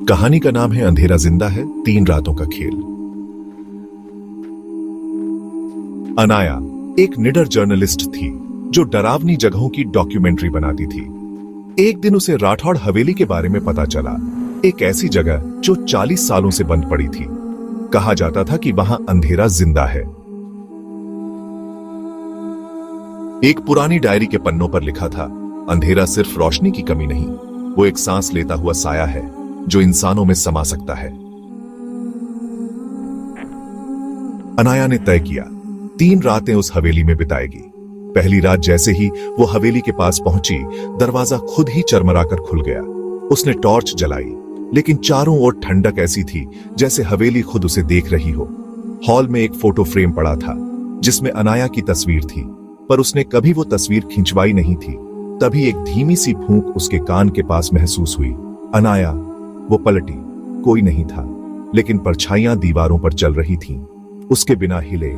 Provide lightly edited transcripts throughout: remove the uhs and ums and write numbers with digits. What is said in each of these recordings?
कहानी का नाम है अंधेरा जिंदा है, 3 रातों का खेल। अनाया एक निडर जर्नलिस्ट थी जो डरावनी जगहों की डॉक्यूमेंट्री बनाती थी। एक दिन उसे राठौड़ हवेली के बारे में पता चला, एक ऐसी जगह जो 40 सालों से बंद पड़ी थी। कहा जाता था कि वहां अंधेरा जिंदा है। एक पुरानी डायरी के पन्नों पर लिखा था, अंधेरा सिर्फ रोशनी की कमी नहीं, वो एक सांस लेता हुआ साया है जो इंसानों में समा सकता है। अनाया ने तय किया 3 रातें उस हवेली में बिताएगी। पहली रात जैसे ही वो हवेली के पास पहुंची, दरवाजा खुद ही चरमराकर खुल गया। उसने टॉर्च जलाई, लेकिन चारों ओर ठंडक ऐसी थी जैसे हवेली खुद उसे देख रही हो। हॉल में एक फोटो फ्रेम पड़ा था जिसमें अनाया की तस्वीर थी, पर उसने कभी वो तस्वीर खिंचवाई नहीं थी। तभी एक धीमी सी फूंक उसके कान के पास महसूस हुई। अनाया वो पलटी, कोई नहीं था, लेकिन परछाइयां दीवारों पर चल रही थीं। उसके बिना हिले,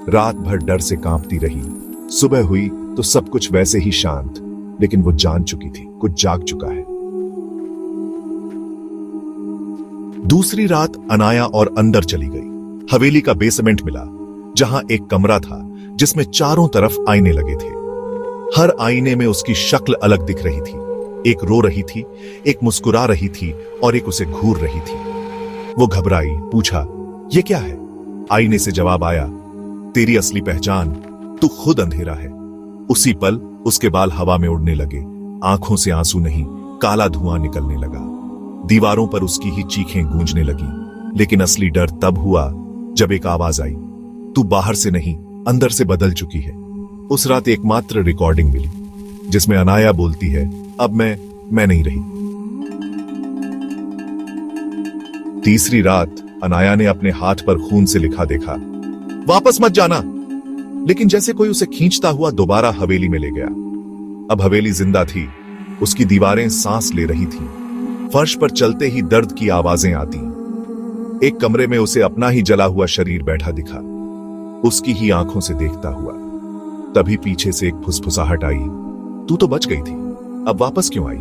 रात भर डर से कांपती रही। सुबह हुई तो सब कुछ वैसे ही शांत, लेकिन वो जान चुकी थी कुछ जाग चुका है। दूसरी रात अनाया और अंदर चली गई। हवेली का बेसमेंट मिला, जहां एक कमरा था जिसमें चारों तरफ आईने लगे थे। हर आईने में उसकी शक्ल अलग दिख रही थी। एक रो रही थी, एक मुस्कुरा रही थी और एक उसे घूर रही थी। वो घबराई, पूछा, ये क्या है? आईने से जवाब आया, तेरी असली पहचान, तू खुद अंधेरा है। उसी पल उसके बाल हवा में उड़ने लगे, आंखों से आंसू नहीं, काला धुआं निकलने लगा। दीवारों पर उसकी ही चीखें गूंजने लगी। लेकिन असली डर तब हुआ जब एक आवाज आई, तू बाहर से नहीं, अंदर से बदल चुकी है। उस रात एकमात्र रिकॉर्डिंग मिली जिसमें अनाया बोलती है, अब मैं नहीं रही। तीसरी रात अनाया ने अपने हाथ पर खून से लिखा देखा, वापस मत जाना। लेकिन जैसे कोई उसे खींचता हुआ दोबारा हवेली में ले गया। अब हवेली जिंदा थी, उसकी दीवारें सांस ले रही थीं। फर्श पर चलते ही दर्द की आवाजें आती। एक कमरे में उसे अपना ही जला हुआ शरीर बैठा दिखा, उसकी ही आंखों से देखता हुआ। तभी पीछे से एक फुसफुसाहट आई, तू तो बच गई थी, अब वापस क्यों आई?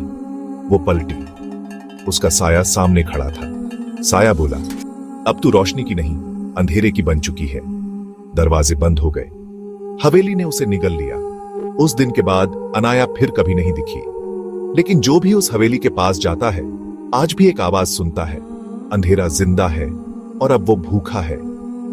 वो पलटी, उसका साया सामने खड़ा था। साया बोला, अब तू रोशनी की नहीं, अंधेरे की बन चुकी है। दरवाजे बंद हो गए। हवेली ने उसे निगल लिया। उस दिन के बाद अनाया फिर कभी नहीं दिखी। लेकिन जो भी उस हवेली के पास जाता है, आज भी एक आवाज सुनता है, अंधेरा जिंदा है और अब वो भूखा है।